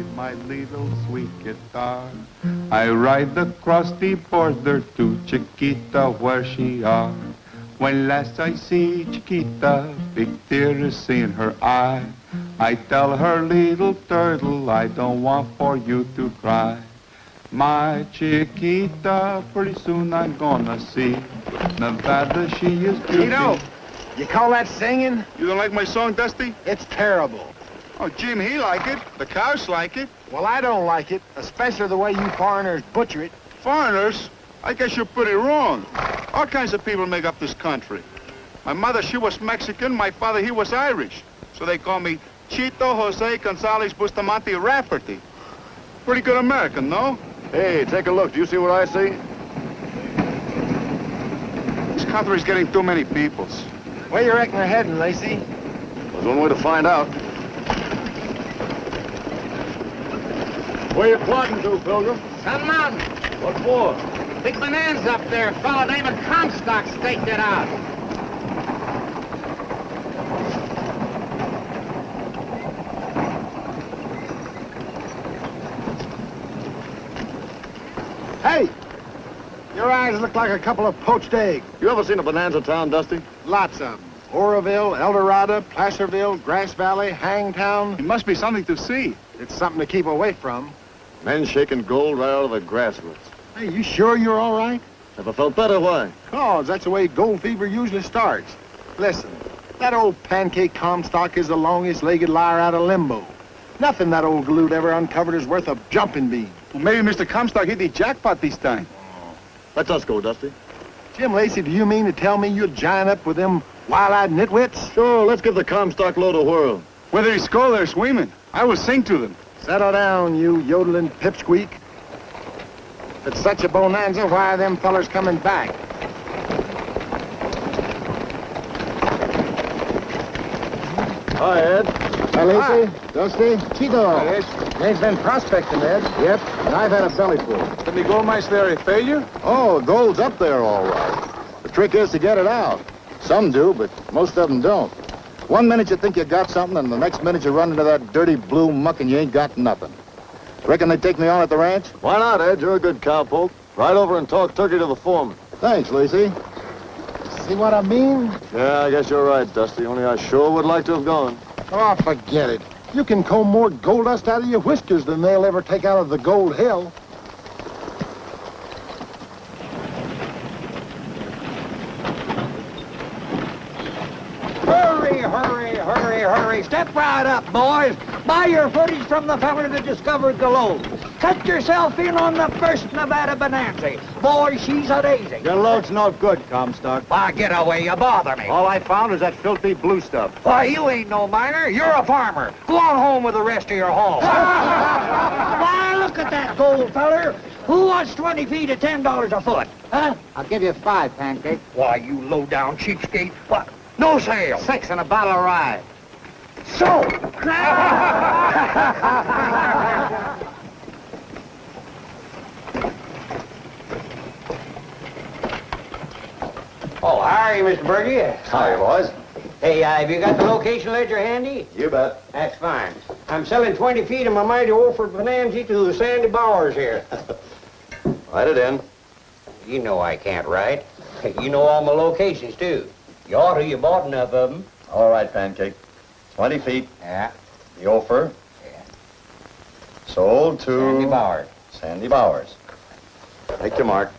with my little sweet guitar. I ride across the border to Chiquita where she are. When last I see Chiquita, big tears in her eye. I tell her, little turtle, I don't want for you to cry. My Chiquita, pretty soon I'm gonna see Nevada, she is beauty. Tito, you call that singing? You don't like my song, Dusty? It's terrible. Oh, Jim, he like it. The cows like it. Well, I don't like it, especially the way you foreigners butcher it. Foreigners? I guess you put it wrong. All kinds of people make up this country. My mother, she was Mexican. My father, he was Irish. So they call me Chito Jose Gonzalez Bustamante Rafferty. Pretty good American, no? Hey, take a look. Do you see what I see? This country's getting too many peoples. Where you reckon they're heading, Lacey? There's one way to find out. Where you plodding to, Pilgrim? Some mountain. What for? Big bonanza up there. A fellow named Comstock staked it out. Hey! Your eyes look like a couple of poached eggs. You ever seen a bonanza town, Dusty? Lots of them. Oroville, El Dorado, Placerville, Grass Valley, Hangtown. It must be something to see. It's something to keep away from. Men shaking gold right out of the grassroots. Hey, you sure you're all right? Never felt better, why? 'Cause that's the way gold fever usually starts. Listen, that old pancake Comstock is the longest-legged liar out of limbo. Nothing that old galoot ever uncovered is worth a jumping bean. Well, maybe Mr. Comstock hit the jackpot this time. Let us go, Dusty. Jim Lacey, do you mean to tell me you'd join up with them wild-eyed nitwits? Sure, let's give the Comstock load a whirl. Whether he's skull or swimming, I will sing to them. Settle down, you yodeling pipsqueak. If it's such a bonanza, why are them fellers coming back? Hi, Ed. Hi, Lacey. Dusty. Chico. Yes. Name's been prospecting, Ed. Yep, and I've had a bellyful. Then the gold mine's there a failure? Oh, gold's up there, all right. The trick is to get it out. Some do, but most of them don't. One minute you think you got something, and the next minute you run into that dirty blue muck and you ain't got nothing. Reckon they'd take me on at the ranch? Why not, Ed? You're a good cowpoke. Ride over and talk turkey to the foreman. Thanks, Lacey. See what I mean? Yeah, I guess you're right, Dusty. Only I sure would like to have gone. Oh, forget it. You can comb more gold dust out of your whiskers than they'll ever take out of the gold hill. Hurry, hurry, hurry, hurry. Step right up, boys. Buy your footage from the fella that discovered the load. Cut yourself in on the first Nevada bonanza. Boy, she's a daisy. Your load's no good, Comstock. Why, get away. You bother me. All I found is that filthy blue stuff. Why, you ain't no miner. You're a farmer. Go on home with the rest of your haul. Why, look at that gold, feller. Who wants 20 feet at $10 a foot? Huh? I'll give you 5, Pancake. Why, you low-down cheapskate. What? No sale. 6 and a bottle of rye. So. Oh, how are you, Mr. Bergie? Howdy, boys. Hey, have you got the location ledger handy? You bet. That's fine. I'm selling 20 feet of my mighty Wolford Bonanza to the Sandy Bowers here. Write it in. You know I can't write. You know all my locations, too. You ought to. You bought enough of them. All right, Pancake. 20 feet. Yeah. The offer. Yeah. Sold to... Sandy Bowers. Sandy Bowers. Take your mark.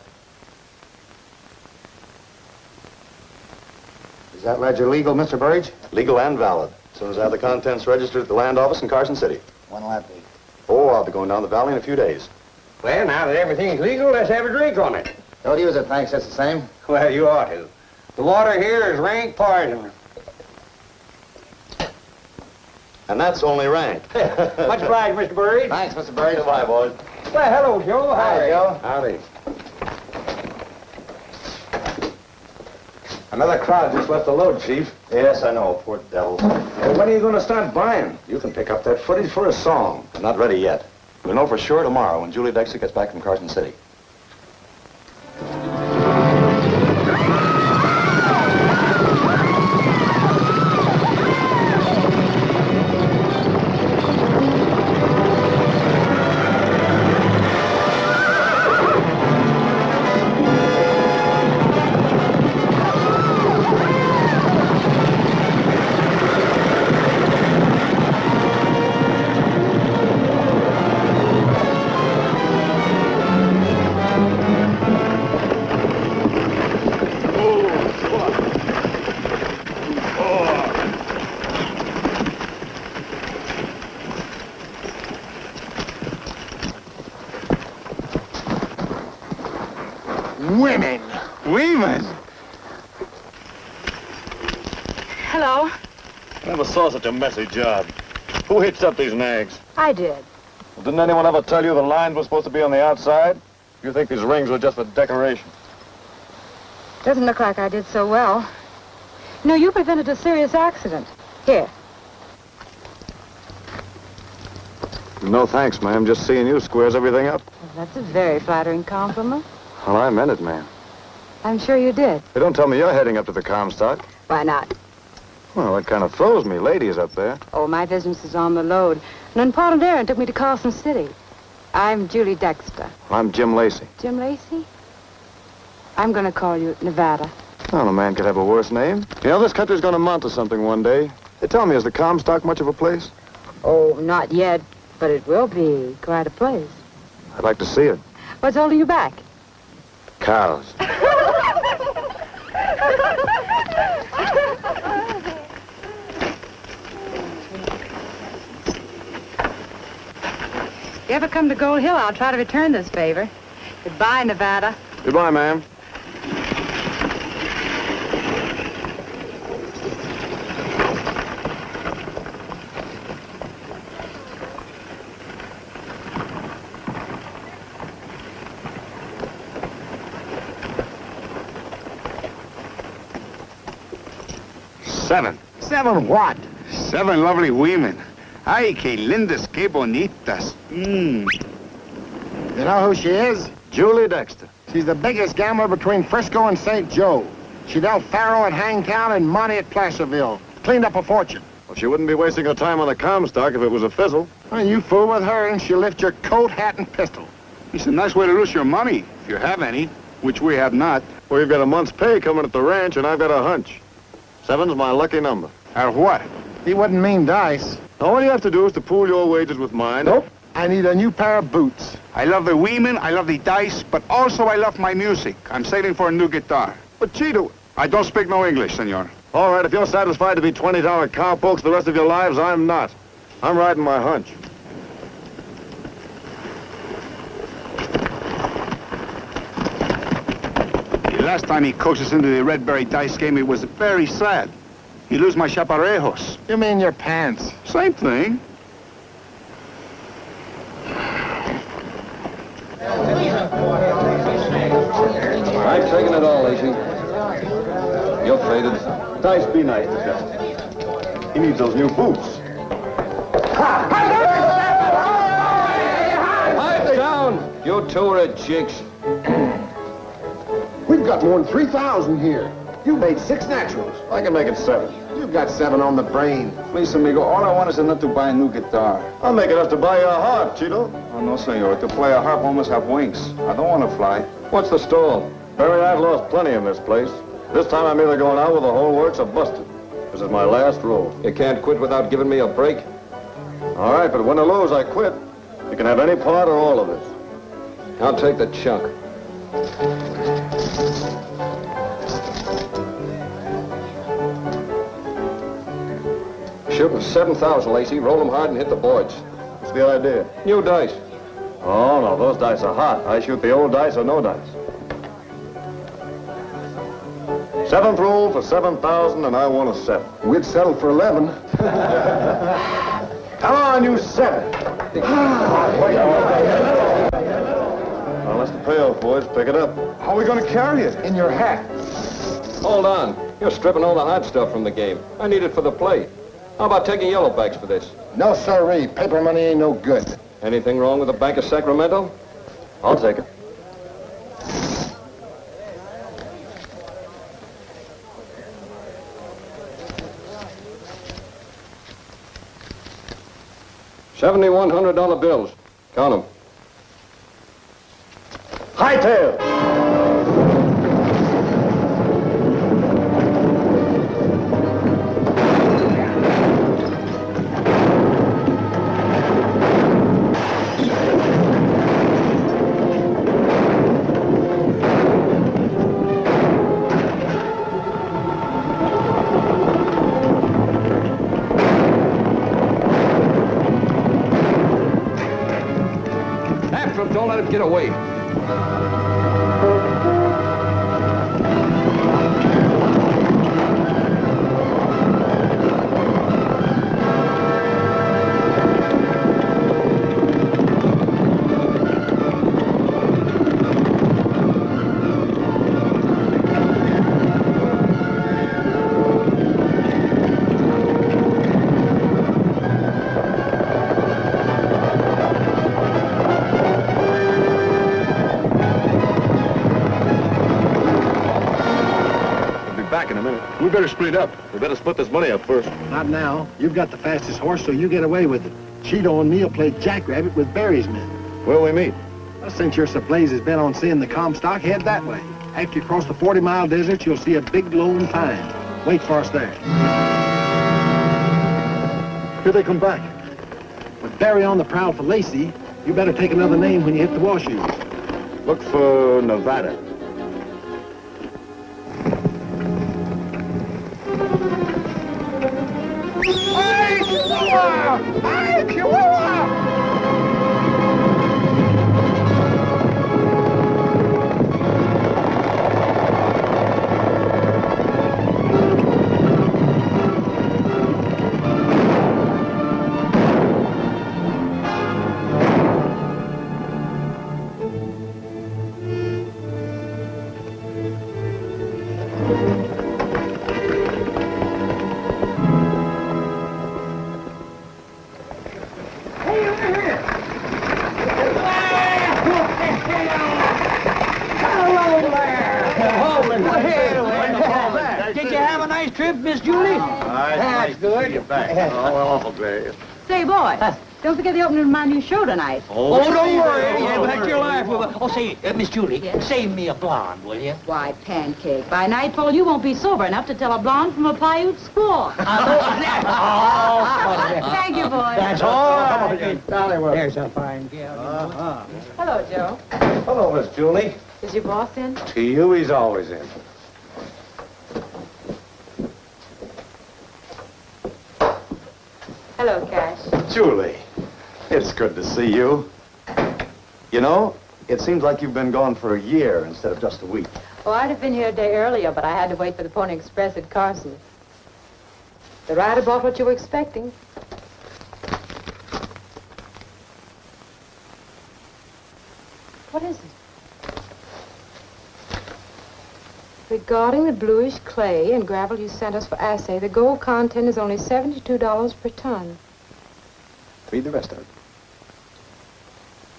Is that ledger legal, Mr. Burge? Legal and valid. As soon as I have the contents registered at the land office in Carson City. When'll that be? Oh, I'll be going down the valley in a few days. Well, now that everything's legal, let's have a drink on it. Don't use it, thanks. That's the same. Well, you ought to. The water here is rank poison. And that's only rank. Much obliged, Mr. Burge. Thanks, Mr. Burge. Goodbye, boys. Well, hello, Joe. How are you? Joe. Howdy. Another crowd just left the load, Chief. Yes, I know. Poor devils. Well, when are you going to start buying? You can pick up that footage for a song. I'm not ready yet. We'll know for sure tomorrow when Julie Dexter gets back from Carson City. Hello. I never saw such a messy job. Who hitched up these nags? I did. Well, didn't anyone ever tell you the lines were supposed to be on the outside? You think these rings were just for decoration? Doesn't look like I did so well. No, you prevented a serious accident. Here. No thanks, ma'am. Just seeing you squares everything up. Well, that's a very flattering compliment. Well, I meant it, ma'am. I'm sure you did. Hey, don't tell me you're heading up to the Comstock. Why not? Well, that kind of throws me. Ladies up there. Oh, my business is on the load. An important errand took me to Carson City. I'm Julie Dexter. I'm Jim Lacey. Jim Lacey? I'm going to call you Nevada. Well, a man could have a worse name. You know, this country's going to amount to something one day. Hey, tell me, is the Comstock much of a place? Oh, not yet, but it will be quite a place. I'd like to see it. What's holding you back? Cows. If you ever come to Gold Hill, I'll try to return this favor. Goodbye, Nevada. Goodbye, ma'am. Seven. Seven what? 7 lovely women. Ay, que lindas, que bonitas. You know who she is? Julie Dexter. She's the biggest gambler between Frisco and St. Joe. She dealt faro at Hangtown and money at Placerville. Cleaned up a fortune. Well, she wouldn't be wasting her time on the Comstock if it was a fizzle. Well, you fool with her and she'll lift your coat, hat, and pistol. It's a nice way to lose your money, if you have any, which we have not. Well, you've got a month's pay coming at the ranch, and I've got a hunch. 7's my lucky number. Or what? He wouldn't mean dice. All you have to do is to pool your wages with mine. Nope. I need a new pair of boots. I love the women, I love the dice, but also I love my music. I'm saving for a new guitar. But Cheeto... I don't speak no English, senor. All right, if you're satisfied to be $20 cowpokes the rest of your lives, I'm not. I'm riding my hunch. The last time he coached us into the Redberry dice game, it was very sad. He lose my chaparejos. You mean your pants? Same thing. I'm taking it all, Lacey. You're faded. Dice, be nice to Justin. He needs those new boots. Pipe down! You two are jigs. We've got more than 3,000 here. You made 6 naturals. I can make it 7. You've got 7 on the brain. Please, amigo, all I want is enough to buy a new guitar. I'll make enough to buy you a harp, Cheeto. Oh, no, senor. To play a harp, one must have wings. I don't want to fly. What's the stall? Barry, I've lost plenty in this place. This time I'm either going out with the whole works or busted. This is my last roll. You can't quit without giving me a break. All right, but win or lose, I quit. You can have any part or all of it. I'll take the chunk. Shooting 7,000, Lacey. Roll them hard and hit the boards. What's the idea? New dice. Oh, no, those dice are hot. I shoot the old dice or no dice. 7th roll for 7,000, and I want a 7. We'd settle for 11. Come on, you 7. Well, that's the payoff, boys. Pick it up. How are we going to carry it? In your hat. Hold on. You're stripping all the hot stuff from the game. I need it for the play. How about taking yellowbacks for this? No, sirree. Paper money ain't no good. Anything wrong with the Bank of Sacramento? I'll take it. $7,100 bills. Count them. Hightail! After him, don't let him get away. back in a minute. We better split up. We better split this money up first. Not now. You've got the fastest horse, so you get away with it. Cheeto and me'll play jackrabbit with Barry's men. Where'll we meet? Well, since your supplies is bent on seeing the Comstock, head that way. After you cross the 40-mile desert, you'll see a big glowing pine. Wait for us there. Here they come back. With Barry on the prowl for Lacey, you better take another name when you hit the Washoes. Look for Nevada. Hey, Chihuahua! Hey, Chihuahua! Did you have a nice trip, Miss Julie? That's good. awful great. Say, boys, don't forget the opening of my new show tonight. Oh, don't worry. You bet your life. Oh, say, Miss Julie, Yes? save me a blonde, will you? Why, Pancake, by nightfall you won't be sober enough to tell a blonde from a Paiute squaw. Thank you, boys. That's all right. There's a fine gal. Hello, Joe. Hello, Miss Julie. Is your boss in? To you, he's always in. Hello, Cash. Julie, it's good to see you. You know, it seems like you've been gone for a year instead of just a week. Oh, I'd have been here a day earlier, but I had to wait for the Pony Express at Carson. The rider brought what you were expecting. What is it? Regarding the bluish clay and gravel you sent us for assay, the gold content is only $72 per ton. Read the rest of it.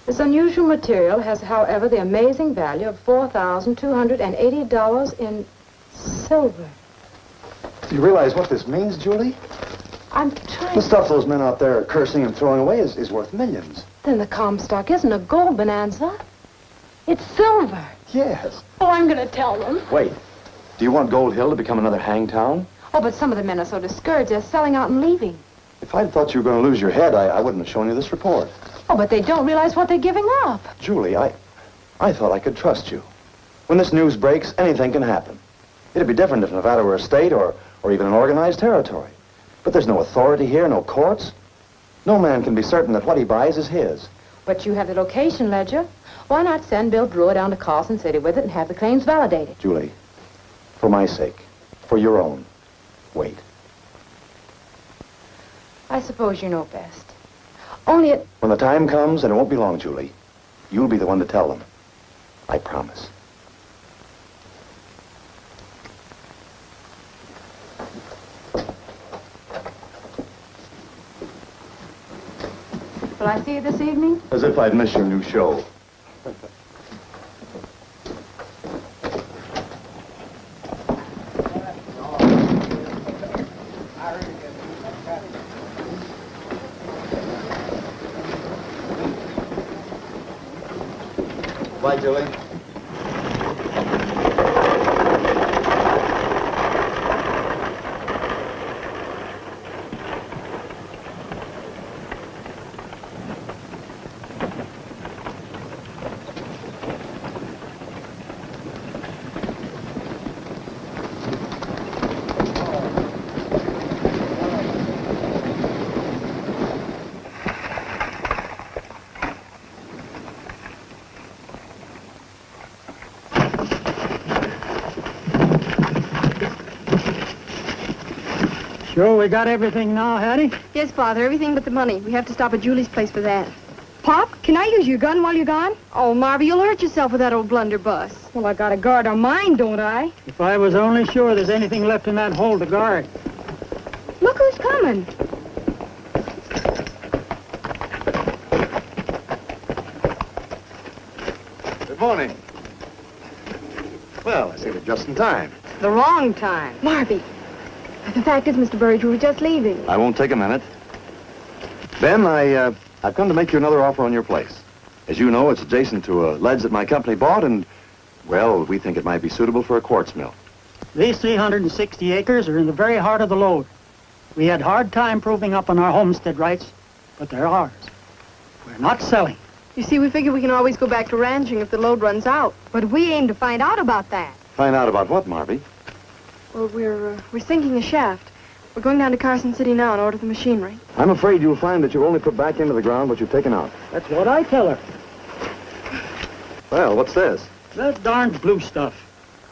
This unusual material has, however, the amazing value of $4,280 in silver. Do you realize what this means, Julie? I'm trying The stuff those men out there are cursing and throwing away is worth millions. Then the Comstock isn't a gold bonanza. It's silver. Yes. Oh, I'm going to tell them. Wait. Do you want Gold Hill to become another hang town? Oh, but some of the men are so discouraged, they're selling out and leaving. If I'd thought you were going to lose your head, I wouldn't have shown you this report. Oh, but they don't realize what they're giving up. Julie, I thought I could trust you. When this news breaks, anything can happen. It'd be different if Nevada were a state or even an organized territory. But there's no authority here, no courts. No man can be certain that what he buys is his. But you have the location ledger. Why not send Bill Brewer down to Carson City with it and have the claims validated? Julie, for my sake, for your own, wait. I suppose you know best. Only it... When the time comes, and it won't be long, Julie, you'll be the one to tell them. I promise. Will I see you this evening? As if I'd miss your new show. Bye, Julie. Sure, we got everything now, Hattie? Yes, Father, everything but the money. We have to stop at Julie's place for that. Pop, can I use your gun while you're gone? Oh, Marvy, you'll hurt yourself with that old blunderbuss. Well, I gotta guard our mine, don't I? If I was only sure there's anything left in that hole to guard. Look who's coming. Good morning. Well, I saved it just in time. The wrong time. Marby. The fact is, Mr. Burridge, we were just leaving. I won't take a minute. Ben, I've come to make you another offer on your place. As you know, it's adjacent to a ledge that my company bought, and, well, we think it might be suitable for a quartz mill. These 360 acres are in the very heart of the lode. We had hard time proving up on our homestead rights, but they're ours. We're not selling. You see, we figure we can always go back to ranching if the load runs out. But we aim to find out about that. Find out about what, Marby? Well, we're sinking a shaft. We're going down to Carson City now and order the machinery. I'm afraid you'll find that you only put back into the ground what you've taken out. That's what I tell her. Well, what's this? That darned blue stuff.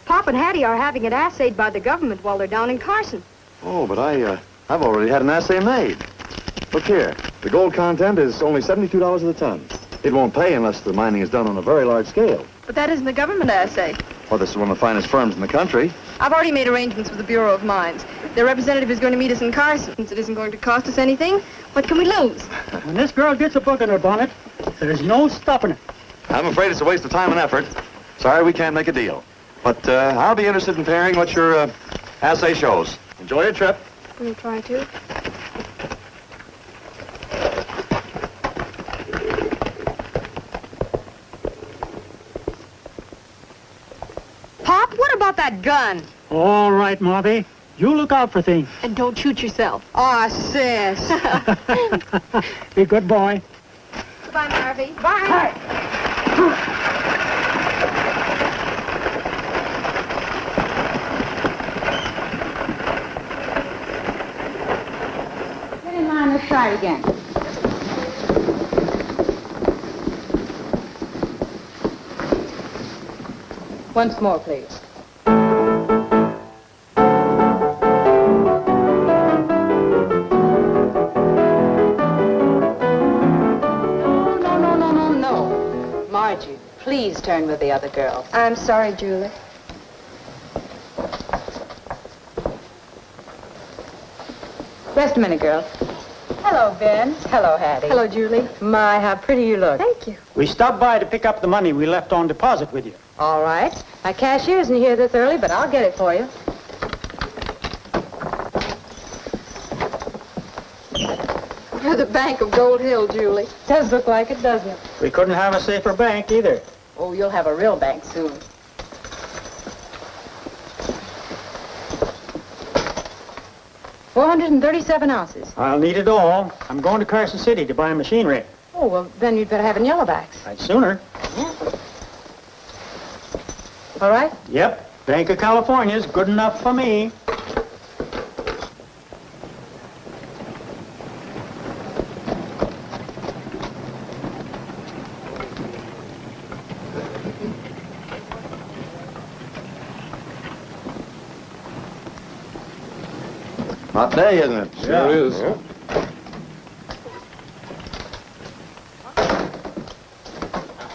Pop and Hattie are having it assayed by the government while they're down in Carson. Oh, but I've already had an assay made. Look here. The gold content is only $72 a ton. It won't pay unless the mining is done on a very large scale. But that isn't a government assay. Well, this is one of the finest firms in the country. I've already made arrangements with the Bureau of Mines. Their representative is going to meet us in Carson. Since it isn't going to cost us anything, what can we lose? When this girl gets a book in her bonnet, there's no stopping it. I'm afraid it's a waste of time and effort. Sorry we can't make a deal. But I'll be interested in hearing what your assay shows. Enjoy your trip. We'll try to. Pop, what about that gun? All right, Marby. You look out for things. And don't shoot yourself. Aw, sis. Be a good boy. Goodbye, Marby. Bye. Get in line, let's try it again. Once more, please. No. Margie, please turn with the other girls. I'm sorry, Julie. Just a minute, girls. Hello, Ben. Hello, Hattie. Hello, Julie. My, how pretty you look. Thank you. We stopped by to pick up the money we left on deposit with you. All right. My cashier isn't here this early, but I'll get it for you. You're the Bank of Gold Hill, Julie. Does look like it, doesn't it? We couldn't have a safer bank either. Oh, you'll have a real bank soon. $437 ounces. I'll need it all. I'm going to Carson City to buy machinery. Oh, well, then you'd better have it in yellowbacks. I'd sooner. Yeah. All right? Yep. Bank of California's good enough for me. Hot day, isn't it? Sure is. Yeah.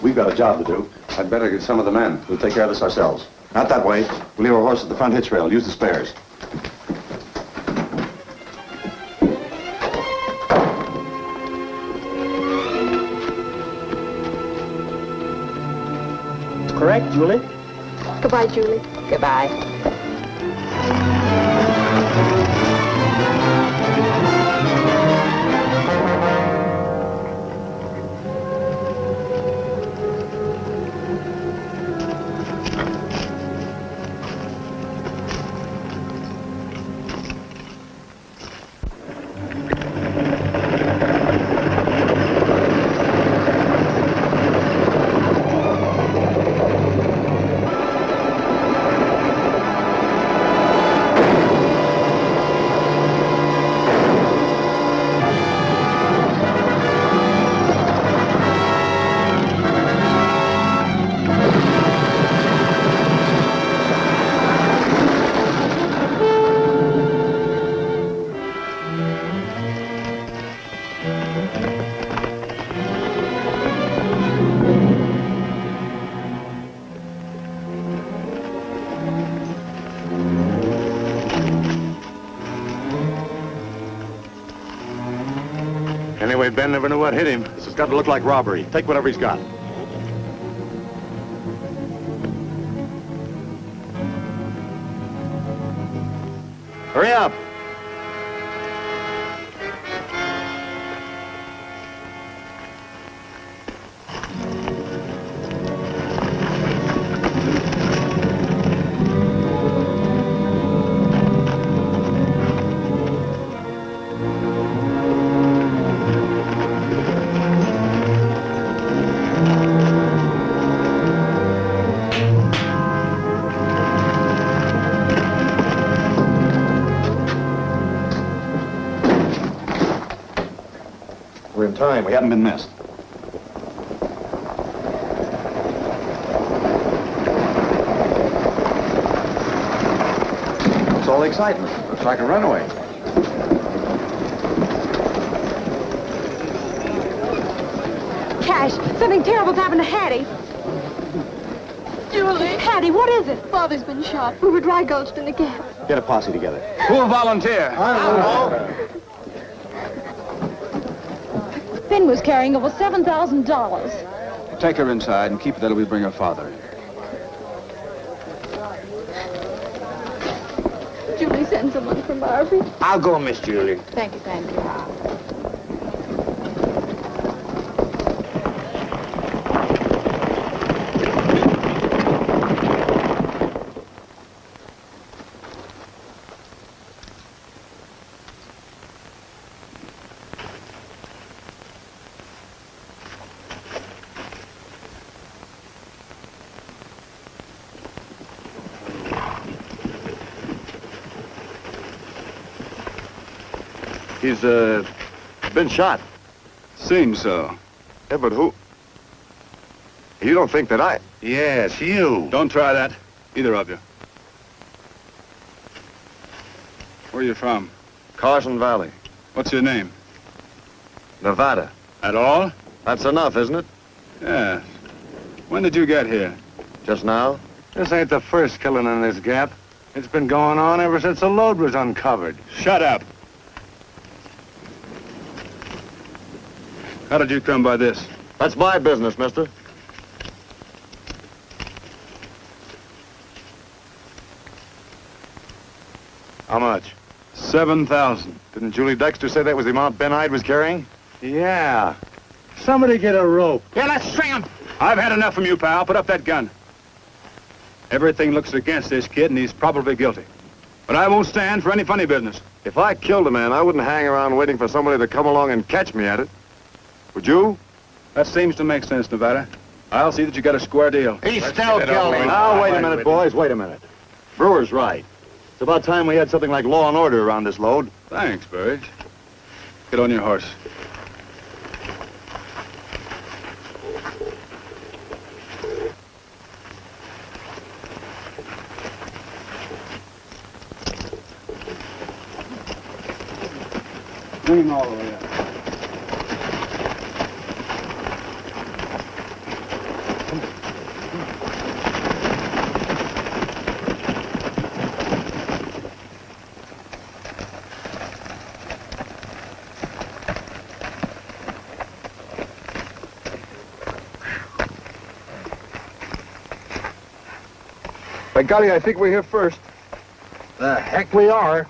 We've got a job to do. I'd better get some of the men. We'll take care of this ourselves. Not that way. We'll leave our horse at the front hitch rail. Use the spares. Correct, Julie? Goodbye, Julie. Goodbye. Anyway, Ben never knew what hit him. This has got to look like robbery. Take whatever he's got. Hurry up. We're in time. We haven't been missed. What's all the excitement? Looks like a runaway. Cash, something terrible's happened to Hattie. Julie. Hattie, what is it? Father's been shot. We were dry gulched in the gap. Get a posse together. Who'll volunteer? Finn was carrying over $7,000. Take her inside and keep her there till we bring her father in. Julie, send someone for Marvy. I'll go, Miss Julie. Thank you, thank you. He's, been shot. Seems so. Yeah, but who? You don't think that I... Yes, you. Don't try that, either of you. Where are you from? Carson Valley, What's your name? Nevada. At all? That's enough, isn't it? Yes. When did you get here? Just now? This ain't the first killing in this gap. It's been going on ever since the load was uncovered. Shut up. How did you come by this? That's my business, mister. How much? 7,000. Didn't Julie Dexter say that was the amount Ben Hyde was carrying? Yeah. Somebody get a rope. Yeah, let's string him. I've had enough from you, pal. Put up that gun. Everything looks against this kid, and he's probably guilty. But I won't stand for any funny business. If I killed a man, I wouldn't hang around waiting for somebody to come along and catch me at it. Would you? That seems to make sense, Nevada. I'll see that you get a square deal. He's still guilty. Now, wait a minute, boys. Wait a minute. Brewer's right. It's about time we had something like law and order around this load. Thanks, Burge. Get on your horse. Bring him all the way up. By golly, I think we're here first. The heck we are.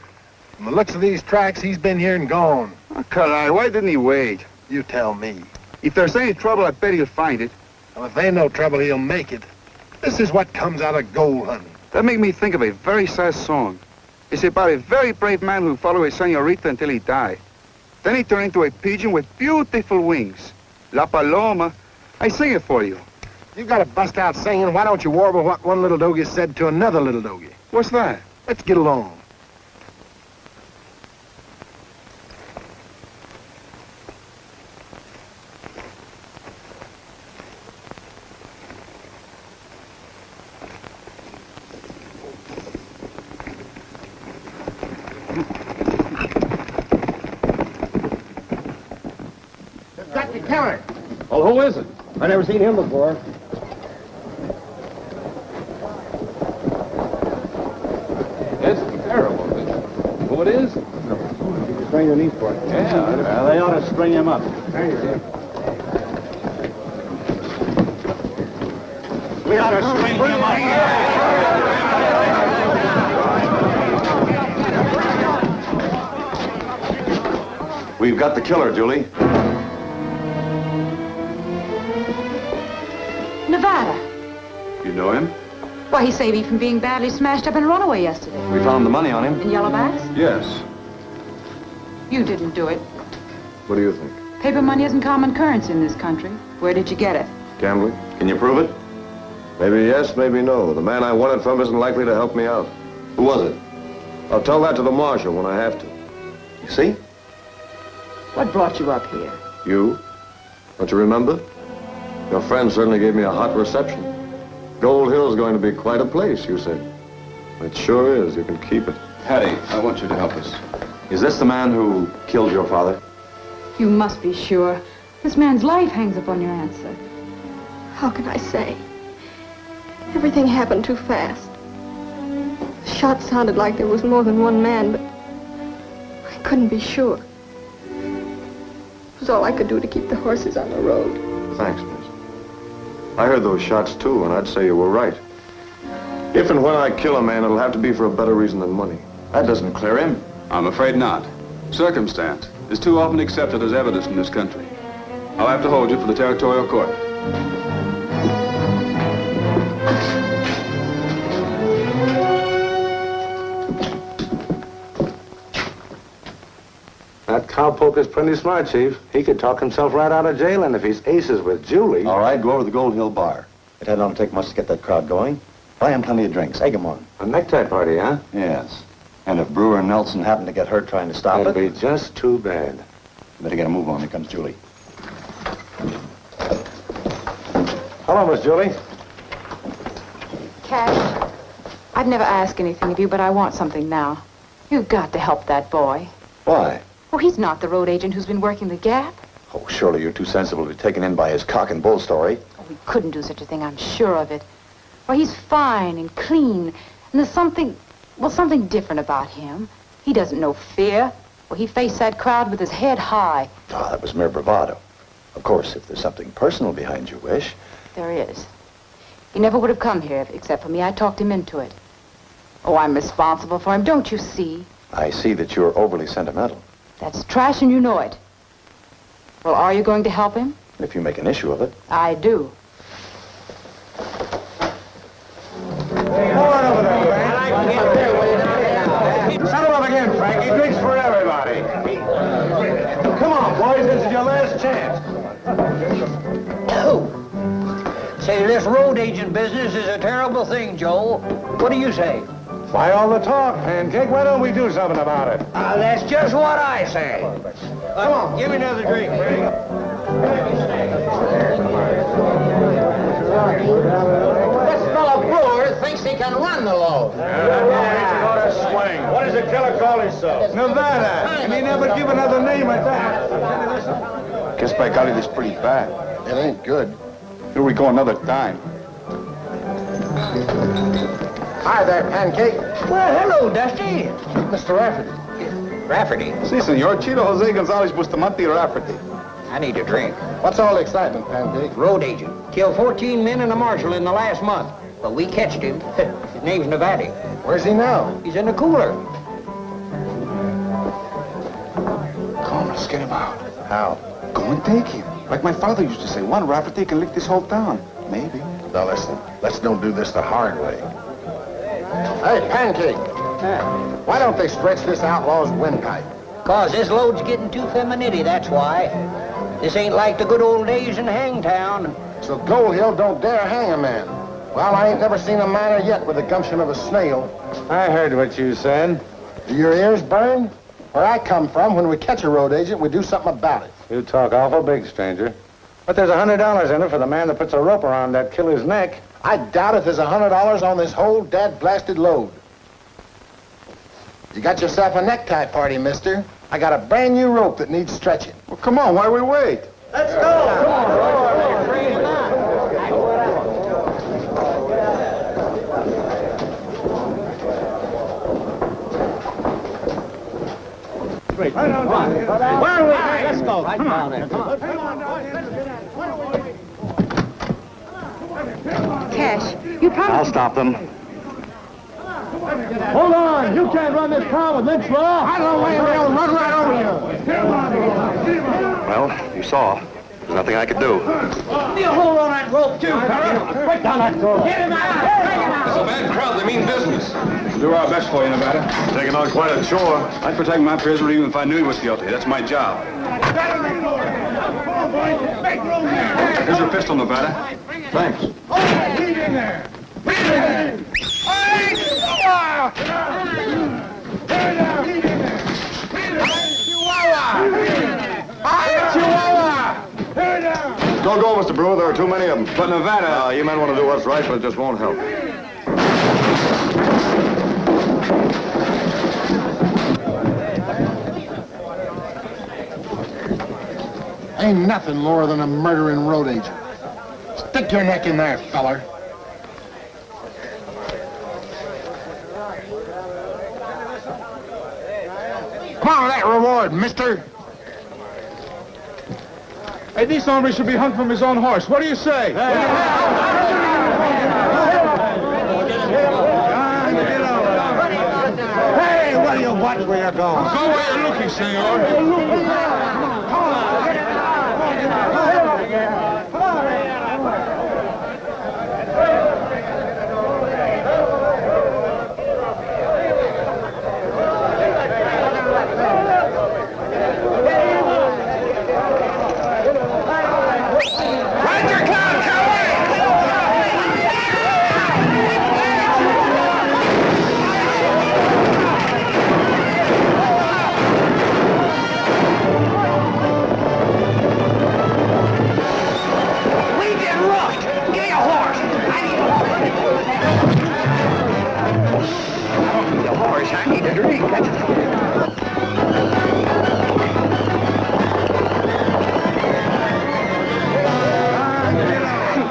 From the looks of these tracks, he's been here and gone. Oh, Caroline, why didn't he wait? You tell me. If there's any trouble, I bet he'll find it. Well, if ain't no trouble, he'll make it. This is what comes out of gold hunting. That made me think of a very sad song. It's about a very brave man who followed a señorita until he died. Then he turned into a pigeon with beautiful wings. La Paloma. I sing it for you. You got to bust out singing. Why don't you warble what one little doggie said to another little doggie? What's that? Let's get along. You've got to kill her. Well, who is it? I never seen him before. It's terrible. Who it is? Strain your knees for it. Yeah. They ought to string him up. We ought to string him up. We've got the killer, Julie. Nevada. You know him? Why, he saved me from being badly smashed up in a runaway yesterday. We found the money on him. In Yellowbacks? Yes. You didn't do it. What do you think? Paper money isn't common currency in this country. Where did you get it? Gambling? Can you prove it? Maybe yes, maybe no. The man I won it from isn't likely to help me out. Who was it? I'll tell that to the marshal when I have to. You see? What brought you up here? You? Don't you remember? Your friend certainly gave me a hot reception. Gold Hill's going to be quite a place, you said. It sure is. You can keep it. Hattie, I want you to help us. Is this the man who killed your father? You must be sure. This man's life hangs upon your answer. How can I say? Everything happened too fast. The shot sounded like there was more than one man, but I couldn't be sure. It was all I could do to keep the horses on the road. Thanks, miss. I heard those shots, too, and I'd say you were right. If and when I kill a man, it'll have to be for a better reason than money. That doesn't clear him. I'm afraid not. Circumstance is too often accepted as evidence in this country. I'll have to hold you for the territorial court. That cowpoker's pretty smart, Chief. He could talk himself right out of jail, and if he's aces with Julie... All right, go over to the Gold Hill bar. It hadn't take much to get that crowd going. Buy him plenty of drinks. Egg him on. A necktie party, huh? Yes. And if Brewer and Nelson happen to get hurt trying to stop That'd it... be just too bad. Better get a move on. Here comes Julie. Hello, Miss Julie. Cash, I'd never ask anything of you, but I want something now. You've got to help that boy. Why? Oh, he's not the road agent who's been working the Gap. Oh, surely you're too sensible to be taken in by his cock and bull story. Oh, we couldn't do such a thing, I'm sure of it. Well, he's fine and clean, and there's something different about him. He doesn't know fear. Well, he faced that crowd with his head high. Ah, that was mere bravado. Of course, if there's something personal behind your wish... There is. He never would have come here except for me. I talked him into it. Oh, I'm responsible for him, don't you see? I see that you're overly sentimental. That's trash and you know it. Well, are you going to help him? If you make an issue of it. I do. Settle up again, Frankie. Drinks for everybody. Come on, boys. This is your last chance. Say, this road agent business is a terrible thing, Joe. What do you say? Why all the talk, Pancake? Why don't we do something about it? That's just what I say. Come on, give me another drink, Frank. This fellow Brewer thinks he can run the load. What does the killer call himself? Nevada. And he never give another name at that. Guess by golly, this is pretty bad. It ain't good. Here we go another time. Hi there, Pancake. Well, hello, Dusty. Mr. Rafferty. Rafferty. Si, senor. Chido Jose Gonzalez Bustamante Rafferty. I need a drink. What's all the excitement, Pancake? Road agent. Killed 14 men and a marshal in the last month. But we catched him. His name's Nevada. Where's he now? He's in the cooler. Come on, let's get him out. How? Go and take him. Like my father used to say, one Rafferty can lick this whole town. Maybe. Now listen, let's don't do this the hard way. Hey, Pancake. Why don't they stretch this outlaw's windpipe? 'Cause this load's getting too femininity, that's why. This ain't like the good old days in Hangtown. So Gold Hill don't dare hang a man. Well, I ain't never seen a miner yet with the gumption of a snail. I heard what you said. Do your ears burn? Where I come from, when we catch a road agent, we do something about it. You talk awful big, stranger. But there's $100 in it for the man that puts a rope around that killer's neck. I doubt if there's $100 on this whole dad-blasted load. You got yourself a necktie party, mister. I got a brand new rope that needs stretching. Well, come on. Why we wait? Let's go! Come on, Where are we? Let's go. Come on. Cash, you probably... I'll stop them. Hold on! You can't run this town with lynch law! I don't know why they'll run right over you. Well, you saw. There's nothing I could do. You hold on that rope, too, fella. Break down that door. Get him out! Break him out! It's a bad crowd. They mean business. We'll do our best for you, Nevada. Taking on quite a chore. I'd protect my prisoner even if I knew he was guilty. That's my job. Here's your pistol, Nevada. Thanks. Lead in there. Lead in there. Don't go, Mr. Brewer. There are too many of them. But Nevada... You men want to do what's right, but it just won't help. Ain't nothing lower than a murdering road agent. Stick your neck in there, feller. Come on with that reward, mister. Hey, this hombre should be hung from his own horse. What do you say? Hey, what do you watch where you're going? Go where you're looking, senor.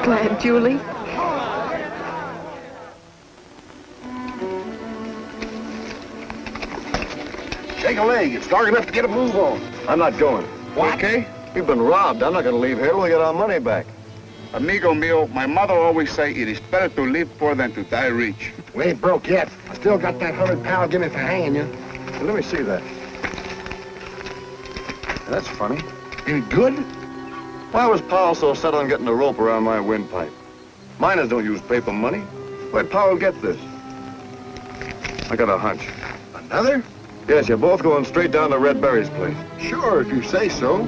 Glad, Julie. Shake a leg. It's dark enough to get a move on. I'm not going. What? Okay? We've been robbed. I'm not going to leave here till we get our money back. Amigo mío, my mother always say it is better to live poor than to die rich. We ain't broke yet. I still got that 100 pound give me for hanging you. Hey, let me see that. That's funny. Any good? Why was Powell so set on getting a rope around my windpipe? Miners don't use paper money. Where'd Powell get this? I got a hunch. Another? Yes, you're both going straight down to Red Berry's place. Sure, if you say so.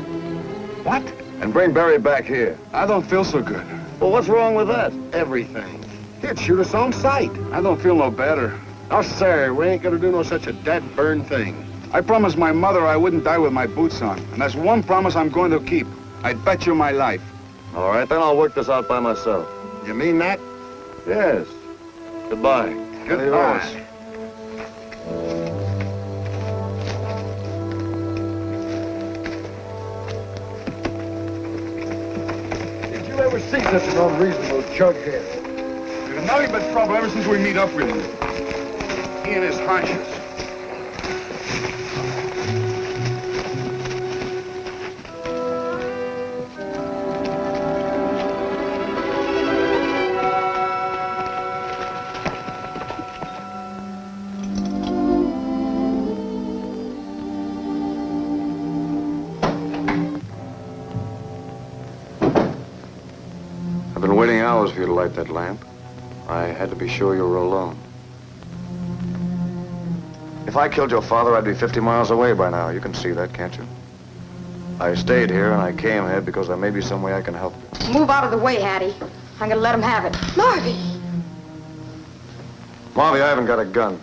What? And bring Berry back here. I don't feel so good. Well, what's wrong with that? Everything. He'd shoot us on sight. I don't feel no better. Oh, sir, we ain't gonna do no such a dead burn thing. I promised my mother I wouldn't die with my boots on. And that's one promise I'm going to keep. I'd bet you my life. All right, then I'll work this out by myself. You mean that? Yes. Goodbye. Goodbye. Did you ever see such an unreasonable jughead? There's nothing but trouble ever since we meet up with him. He and his hunches. I've been waiting hours for you to light that lamp. I had to be sure you were alone. If I killed your father, I'd be 50 miles away by now. You can see that, can't you? I stayed here and I came here because there may be some way I can help you. Move out of the way, Hattie. I'm gonna let him have it. Marvy! Marvy, I haven't got a gun.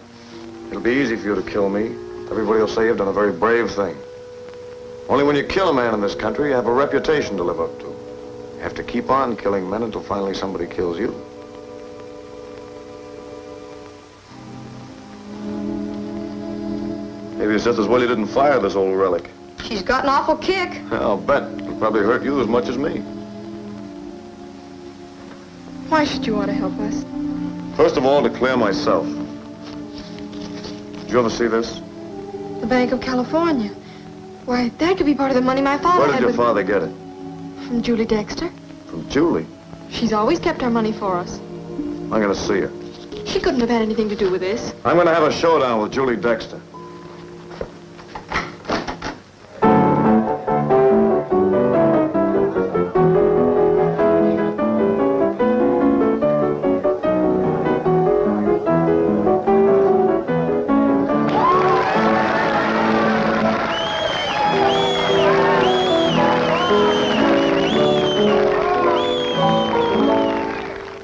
It'll be easy for you to kill me. Everybody will say you've done a very brave thing. Only when you kill a man in this country, you have a reputation to live up to. You have to keep on killing men until finally somebody kills you. Maybe it's just as well you didn't fire this old relic. She's got an awful kick. I'll bet. It'll probably hurt you as much as me. Why should you want to help us? First of all, to clear myself. Did you ever see this? The Bank of California. Why, that could be part of the money my father Where did had your with- father get it? From Julie Dexter. From Julie. She's always kept our money for us. I'm going to see her. She couldn't have had anything to do with this. I'm going to have a showdown with Julie Dexter.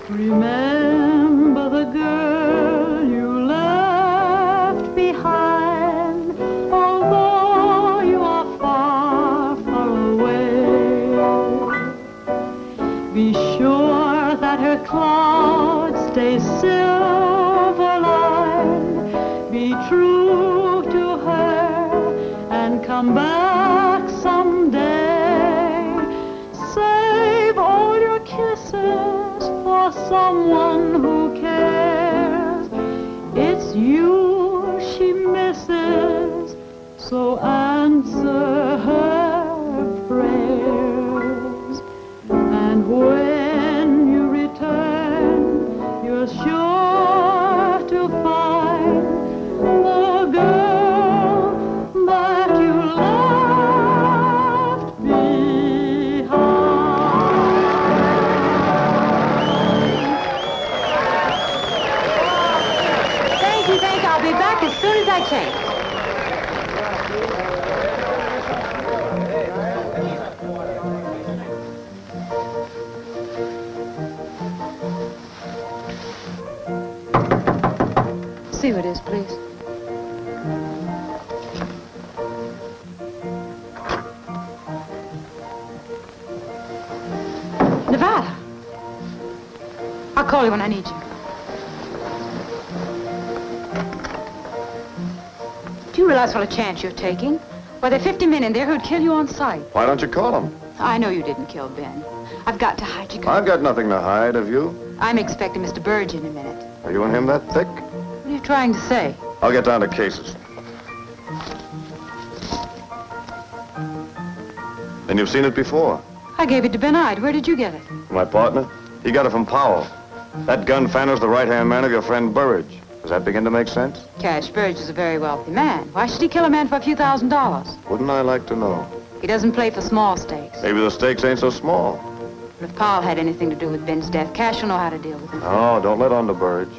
Remember the girl you left behind, although you are far, far away. Be sure that her clouds stay silver lined. Be true to her and come back someday. Save all your kisses for someone who cares. It's you she misses, so answer her prayers. And when you return, you're sure to find the girl that you left behind. Thank you. I'll be back as soon as I change. See who it is, please. Nevada. I'll call you when I need you. Do you realize what a chance you're taking? Why, there are 50 men in there who'd kill you on sight. Why don't you call him? I know you didn't kill Ben. I've got to hide you. I've got nothing to hide, have you? I'm expecting Mr. Burge in a minute. Are you and him that thick? What are you trying to say? I'll get down to cases. And you've seen it before. I gave it to Ben Ide. Where did you get it? My partner? He got it from Powell. That gun Fanner's the right-hand man of your friend Burridge. Does that begin to make sense? Cash Burge is a very wealthy man. Why should he kill a man for a few $1,000s? Wouldn't I like to know? He doesn't play for small stakes. Maybe the stakes ain't so small. But if Powell had anything to do with Ben's death, Cash will know how to deal with him. Oh, don't let on to Burridge.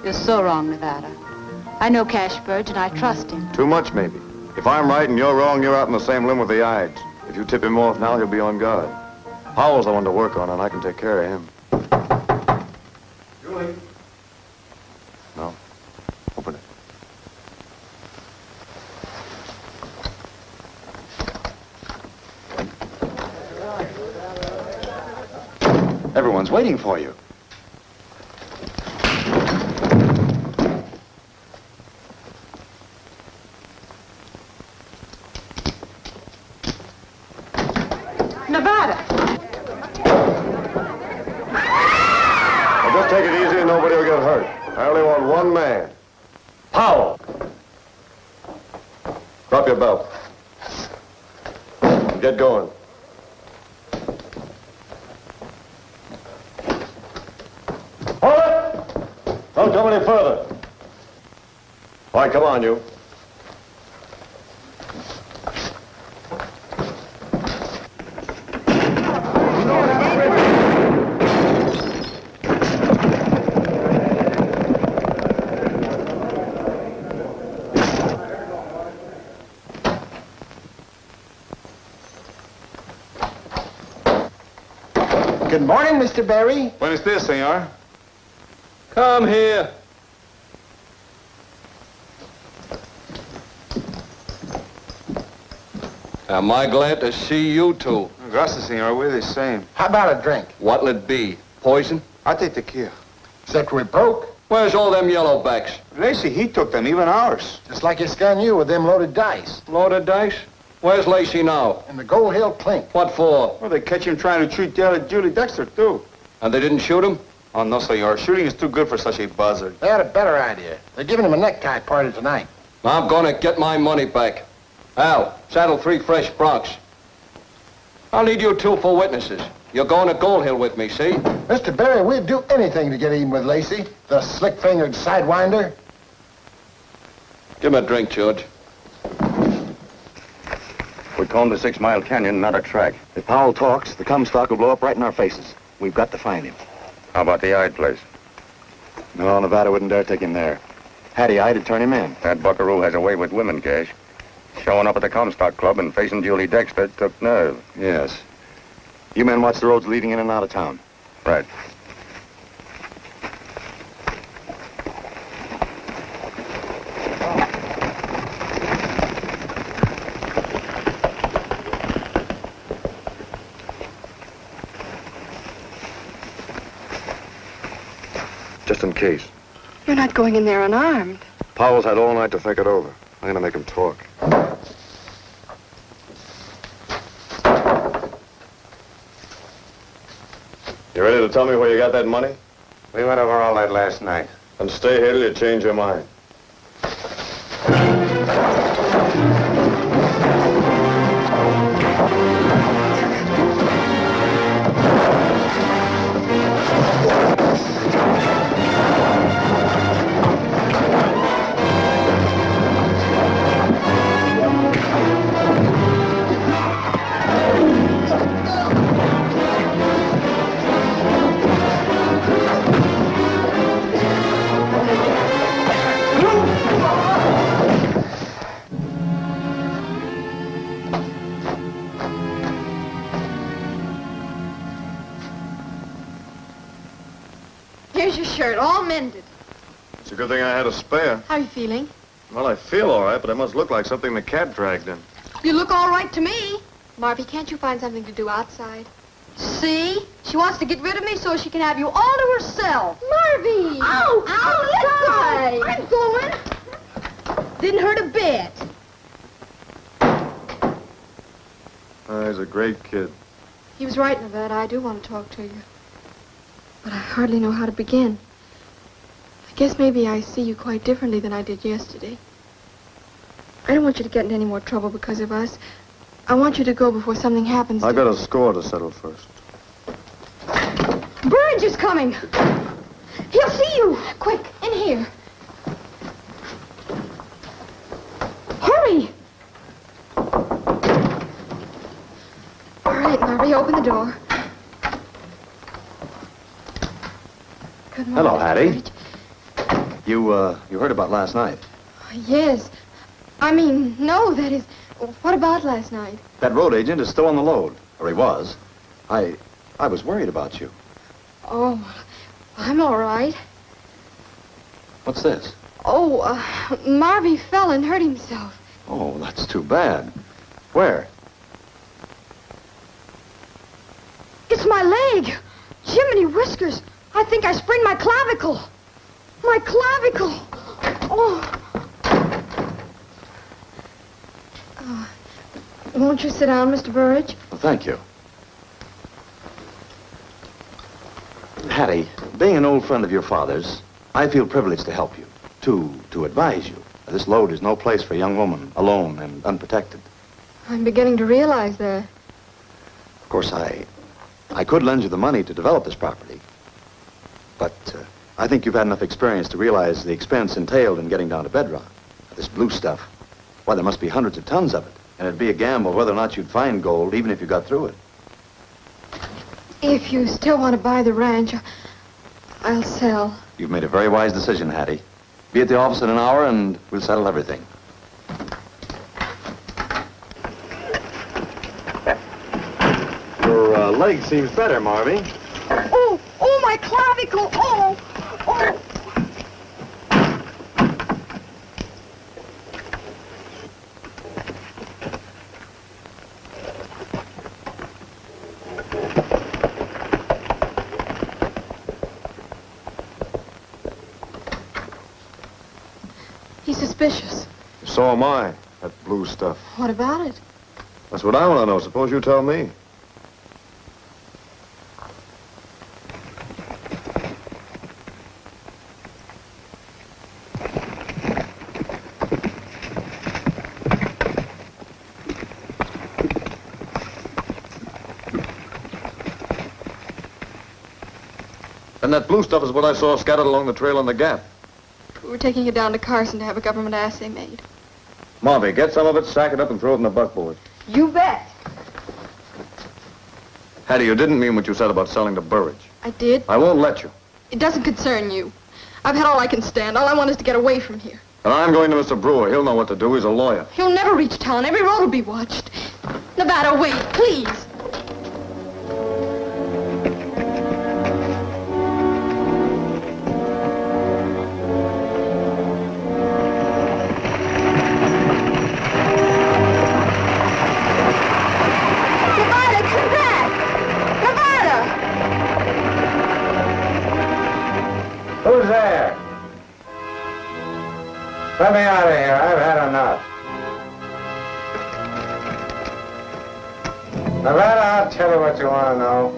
You're so wrong, Nevada. I know Cash Burge, and I trust him. Too much, maybe. If I'm right and you're wrong, you're out in the same limb with the Ides. If you tip him off now, he'll be on guard. Powell's the one to work on, and I can take care of him. Julie? No. Open it. Everyone's waiting for you. Nevada! Well, just take it easy and nobody will get hurt. I only want one man. Powell! Drop your belt. Get going. Hold it! Don't come any further. All right, come on, you. Good morning, Mr. Barry. Buenos dias, senor. Come here. Am I glad to see you two? Gracias, senor. We're the same. How about a drink? What'll it be? Poison? I take tequila. Except we're broke. Where's all them yellowbacks? Lacey, he took them, even ours. Just like he scanned you with them loaded dice. Loaded dice? Where's Lacey now? In the Gold Hill clink. What for? Well, they catch him trying to treat Julie Dexter, too. And they didn't shoot him? Oh, no, senor. Shooting is too good for such a buzzard. They had a better idea. They're giving him a necktie party tonight. I'm gonna get my money back. Al, saddle 3 fresh broncs. I'll need you two for witnesses. You're going to Gold Hill with me, see? Mr. Barry, we'd do anything to get even with Lacey, the slick-fingered sidewinder. Give him a drink, George. We combed the 6 Mile Canyon, not a track. If Powell talks, the Comstock will blow up right in our faces. We've got to find him. How about the Ide place? No, Nevada wouldn't dare take him there. Hattie Ide would turn him in. That buckaroo has a way with women, Cash. Showing up at the Comstock Club and facing Julie Dexter took nerve. Yes. You men watch the roads leading in and out of town. Right. Just in case. You're not going in there unarmed. Powell's had all night to think it over. I'm gonna make him talk. You ready to tell me where you got that money? We went over all that last night. Then stay here till you change your mind. Here's your shirt, all mended. It's a good thing I had a spare. How are you feeling? Well, I feel all right, but it must look like something the cat dragged in. You look all right to me. Marvy, can't you find something to do outside? See? She wants to get rid of me so she can have you all to herself. Marvy! Ow! Ow, let go! I'm going. Didn't hurt a bit. He's a great kid. He was right, Nevada. I do want to talk to you. But I hardly know how to begin. I guess maybe I see you quite differently than I did yesterday. I don't want you to get into any more trouble because of us. I want you to go before something happens. I got a score to settle first. Burridge is coming. He'll see you. Quick, in here. Hurry. All right, Marvy, open the door. Good morning, Hello, Mr. Hattie. Burridge. You heard about last night. Yes. I mean, no, that is... What about last night? That road agent is still on the load. Or he was. I was worried about you. Oh, I'm all right. What's this? Oh, Marvy fell and hurt himself. Oh, that's too bad. Where? It's my leg. Jiminy whiskers. I think I sprained my clavicle. My clavicle. Oh. Won't you sit down, Mr. Burridge? Well, thank you. Hattie, being an old friend of your father's, I feel privileged to help you, to advise you. This load is no place for a young woman, alone and unprotected. I'm beginning to realize that. Of course, I could lend you the money to develop this property. But I think you've had enough experience to realize the expense entailed in getting down to bedrock. This blue stuff, why, there must be hundreds of tons of it. And it'd be a gamble whether or not you'd find gold, even if you got through it. If you still want to buy the ranch, I'll sell. You've made a very wise decision, Hattie. Be at the office in an hour, and we'll settle everything. Your leg seems better, Marvy. Oh, my clavicle. Oh. He's suspicious. So am I, that blue stuff. What about it? That's what I want to know. Suppose you tell me. Then that blue stuff is what I saw scattered along the trail in the gap. We were taking it down to Carson to have a government assay made. Marvy, get some of it, sack it up, and throw it in the buckboard. You bet. Hattie, you didn't mean what you said about selling to Burridge. I did. I won't let you. It doesn't concern you. I've had all I can stand. All I want is to get away from here. And I'm going to Mr. Brewer. He'll know what to do. He's a lawyer. He'll never reach town. Every road will be watched. Nevada, wait, please. Who's there? Let me out of here. I've had enough. Nevada, I'll tell you what you want to know.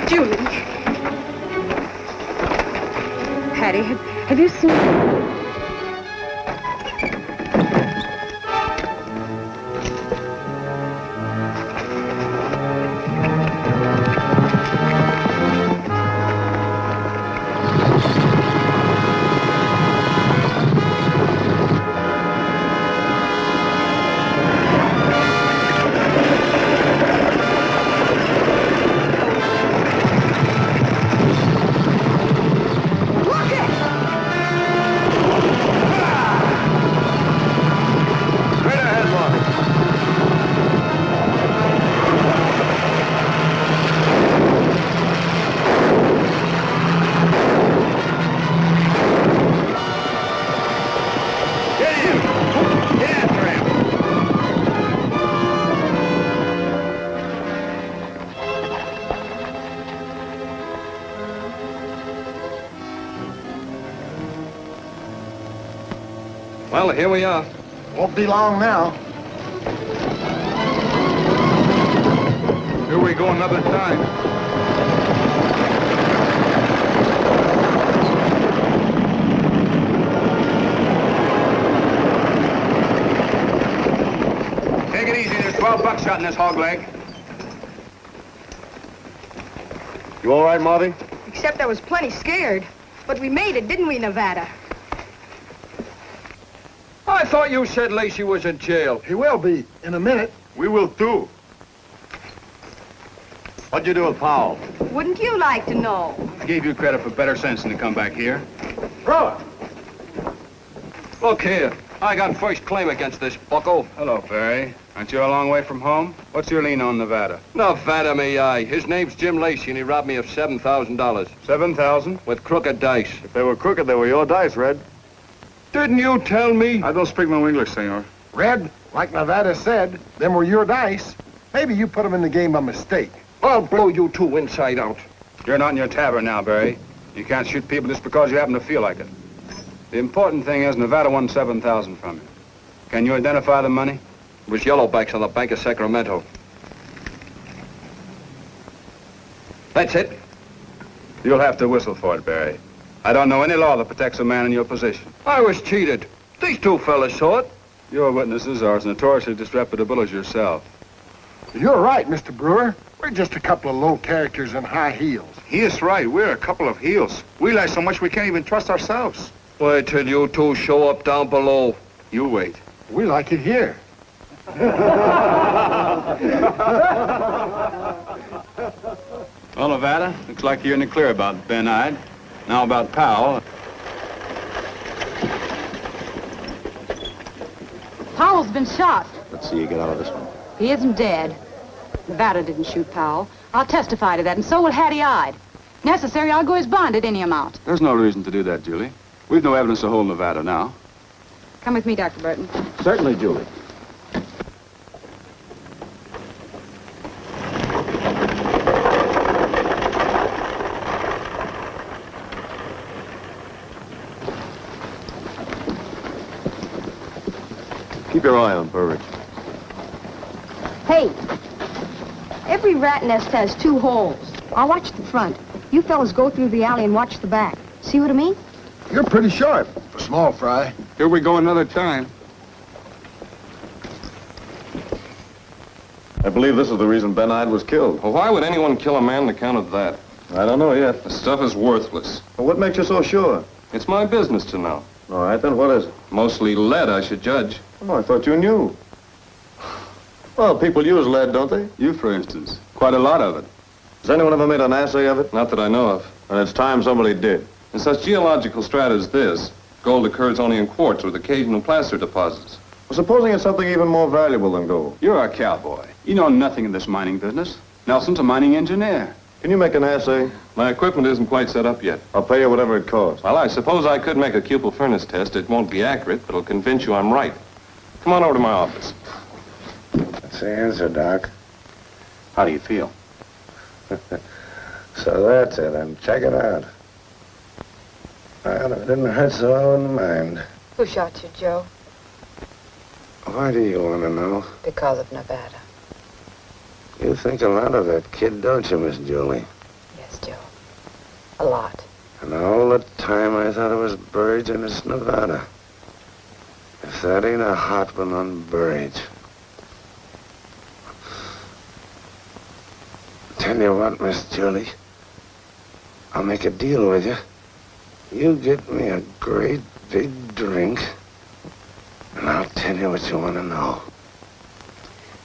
Julie. Hattie, have you seen... Well, here we are. Won't be long now. Here we go another time. Take it easy. There's 12 buckshot in this hog leg. You all right, Marvy? Except I was plenty scared. But we made it, didn't we, Nevada? I thought you said Lacey was in jail. He will be in a minute. We will too. What'd you do with Powell? Wouldn't you like to know? I gave you credit for better sense than to come back here. Bro! Look here. I got first claim against this bucko. Hello, Barry. Aren't you a long way from home? What's your lien on Nevada? Nevada, me eye. His name's Jim Lacey, and he robbed me of $7,000. $7,000? With crooked dice. If they were crooked, they were your dice, Red. Didn't you tell me? I don't speak no English, senor. Red, like Nevada said, them were your dice. Maybe you put them in the game by mistake. I'll blow you two inside out. You're not in your tavern now, Barry. You can't shoot people just because you happen to feel like it. The important thing is Nevada won $7,000 from you. Can you identify the money? It was yellowbacks on the Bank of Sacramento. That's it. You'll have to whistle for it, Barry. I don't know any law that protects a man in your position. I was cheated. These two fellas saw it. Your witnesses are as notoriously disreputable as yourself. You're right, Mr. Brewer. We're just a couple of low characters in high heels. He is right. We're a couple of heels. We lie so much we can't even trust ourselves. Wait till you two show up down below. You wait. We like it here. Well, Nevada, looks like you're in the clear about Ben Ide. Now about Powell. Powell's been shot. Let's see you get out of this one. He isn't dead. Nevada didn't shoot Powell. I'll testify to that, and so will Hattie Ide. Necessary, I'll go his bond at any amount. There's no reason to do that, Julie. We've no evidence to hold Nevada now. Come with me, Dr. Burton. Certainly, Julie. Keep your eye on Burridge. Hey, every rat nest has two holes. I'll watch the front. You fellas go through the alley and watch the back. See what I mean? You're pretty sharp for small fry. Here we go another time. I believe this is the reason Ben Ide was killed. Well, why would anyone kill a man on account of that? I don't know yet. The stuff is worthless. Well, what makes you so sure? It's my business to know. All right, then what is it? Mostly lead, I should judge. Oh, I thought you knew. Well, people use lead, don't they? You, for instance. Quite a lot of it. Has anyone ever made an assay of it? Not that I know of. And it's time somebody did. In such geological strata as this, gold occurs only in quartz with occasional placer deposits. Well, supposing it's something even more valuable than gold. You're a cowboy. You know nothing of this mining business. Nelson's a mining engineer. Can you make an assay? My equipment isn't quite set up yet. I'll pay you whatever it costs. Well, I suppose I could make a cupel furnace test. It won't be accurate, but it'll convince you I'm right. Come on over to my office. That's the answer, Doc. How do you feel? So that's it, and check it out. Well, if it didn't hurt so I wouldn't mind. Who shot you, Joe? Why do you want to know? Because of Nevada. You think a lot of that kid, don't you, Miss Julie? Yes, Joe. A lot. And all the time I thought it was Burridge and it's Nevada. If that ain't a hot one on Burridge. Tell you what, Miss Julie. I'll make a deal with you. You get me a great big drink, and I'll tell you what you want to know.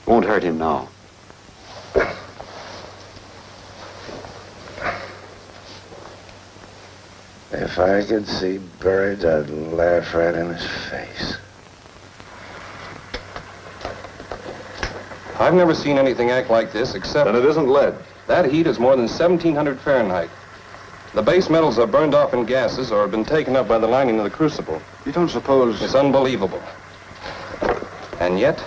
Won't hurt him now. If I could see Burridge, I'd laugh right in his face. I've never seen anything act like this except... Then it isn't lead. That heat is more than 1,700 Fahrenheit. The base metals are burned off in gases or have been taken up by the lining of the crucible. You don't suppose... It's unbelievable. And yet...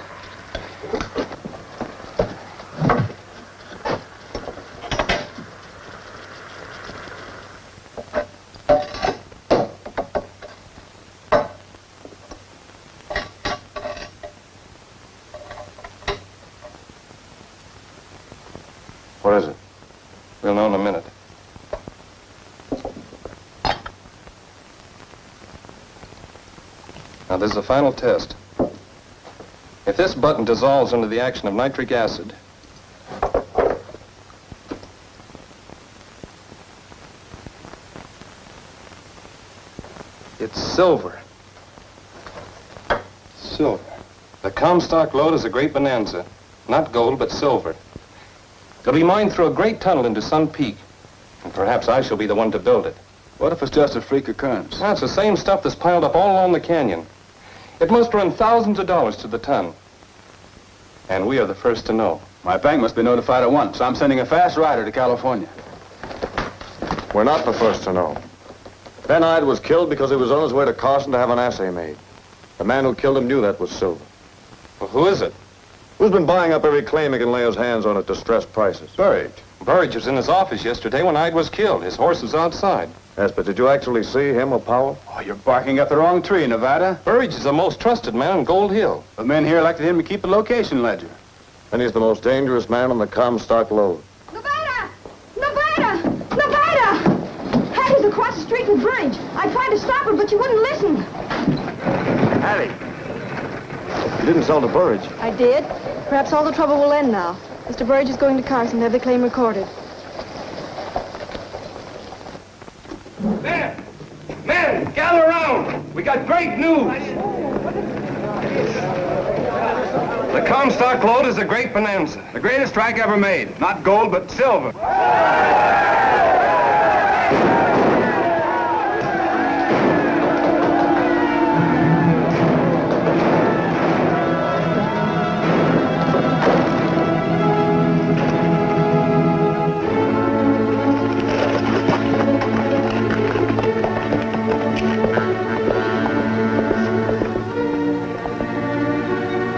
What is it? We'll know in a minute. Now, this is the final test. If this button dissolves under the action of nitric acid, it's silver. Silver. The Comstock lode is a great bonanza. Not gold, but silver. It'll be mined through a great tunnel into Sun Peak. And perhaps I shall be the one to build it. What if it's just a freak occurrence? That's the same stuff that's piled up all along the canyon. It must run thousands of dollars to the ton. And we are the first to know. My bank must be notified at once. I'm sending a fast rider to California. We're not the first to know. Ben Ide was killed because he was on his way to Carson to have an assay made. The man who killed him knew that was silver. Well, who is it? Who's been buying up every claim he can lay his hands on at distressed prices? Burridge. Burridge was in his office yesterday when Ide was killed. His horse was outside. Yes, but did you actually see him or Powell? Oh, you're barking up the wrong tree, Nevada. Burridge is the most trusted man on Gold Hill. The men here elected him to keep the location ledger. And he's the most dangerous man on the Comstock lode. Nevada! Nevada! Nevada! Hattie's across the street with Burridge. I tried to stop her, but she wouldn't listen. Hattie! You didn't sell to Burridge. I did. Perhaps all the trouble will end now. Mr. Burridge is going to Carson to have the claim recorded. Men! Men, gather around! We got great news! The Comstock lode is a great bonanza. The greatest strike ever made. Not gold, but silver.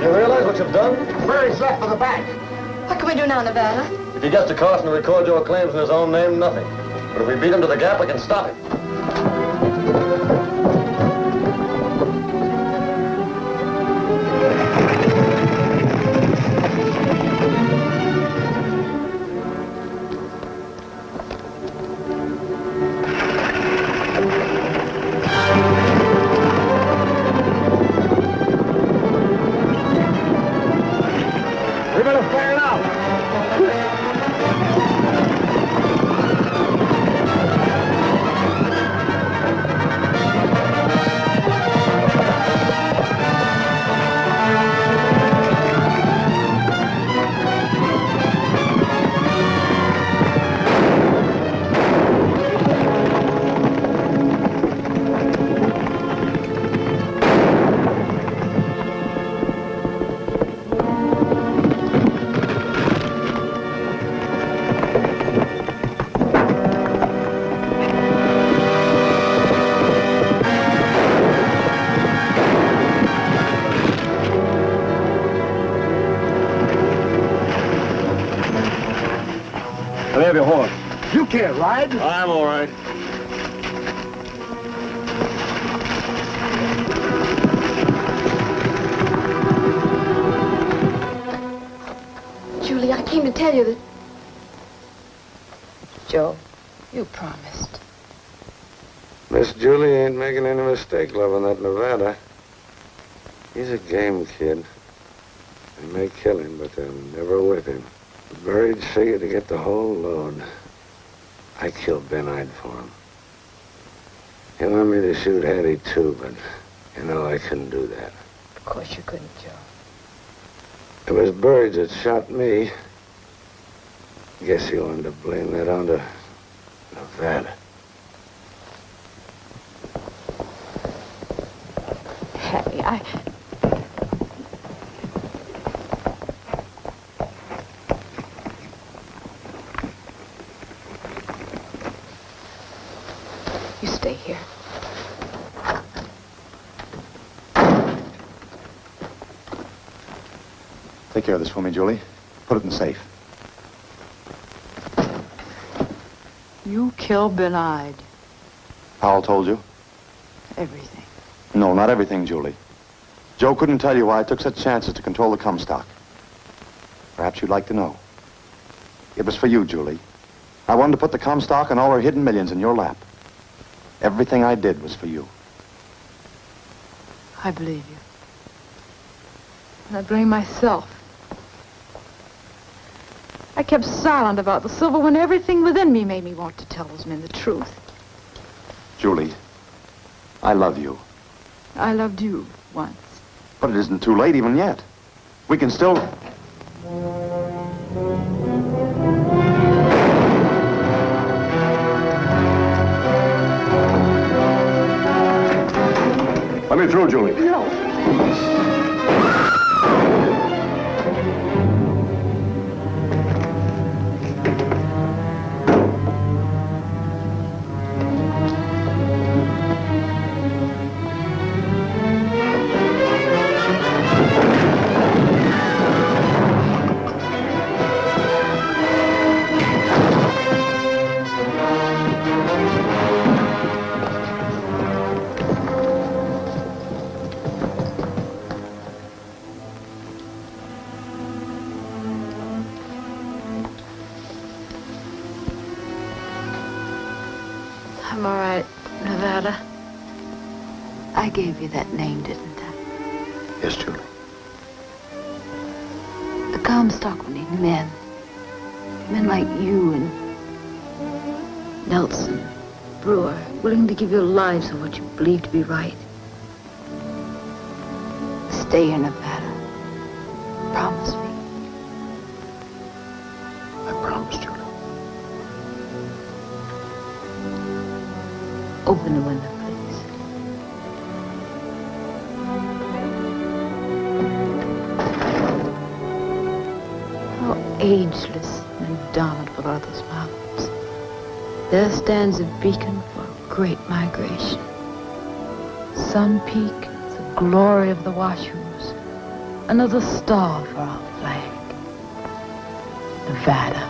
You realize what you've done? Burridge left for the bank. What can we do now, Nevada? If he gets to Carson to record your claims in his own name, nothing. But if we beat him to the gap, we can stop him. We better fair it out. don't care, ride? I'm all right. Julie, I came to tell you that... Joe, you promised. Miss Julie ain't making any mistake loving that Nevada. He's a game kid. They may kill him, but they'll never whip him. Buried figure to get the whole load. I killed Ben Ide for him. He wanted me to shoot Hattie, too, but, you know, I couldn't do that. Of course you couldn't, Joe. It was Burge that shot me. Guess he wanted to blame that onto Nevada. Hattie, You stay here. Take care of this for me, Julie. Put it in the safe. You killed Ben Ide. Powell told you? Everything. No, not everything, Julie. Joe couldn't tell you why I took such chances to control the Comstock. Perhaps you'd like to know. It was for you, Julie. I wanted to put the Comstock and all her hidden millions in your lap. Everything I did was for you. I believe you. And I blame myself. I kept silent about the silver when everything within me made me want to tell those men the truth. Julie, I love you. I loved you once. But it isn't too late even yet. We can still... Let me through, Julie. No. I'm all right, Nevada. I gave you that name, didn't I? Yes, Julie. The Comstock will need men. Men like you and Nelson, Brewer, willing to give your lives for what you believe to be right. Stay in Nevada. Promise me. I promise, Julie. Open the window, please. How ageless and indomitable are those mountains. There stands a beacon for a great migration. Sun Peak, the glory of the Washoes. Another star for our flag. Nevada.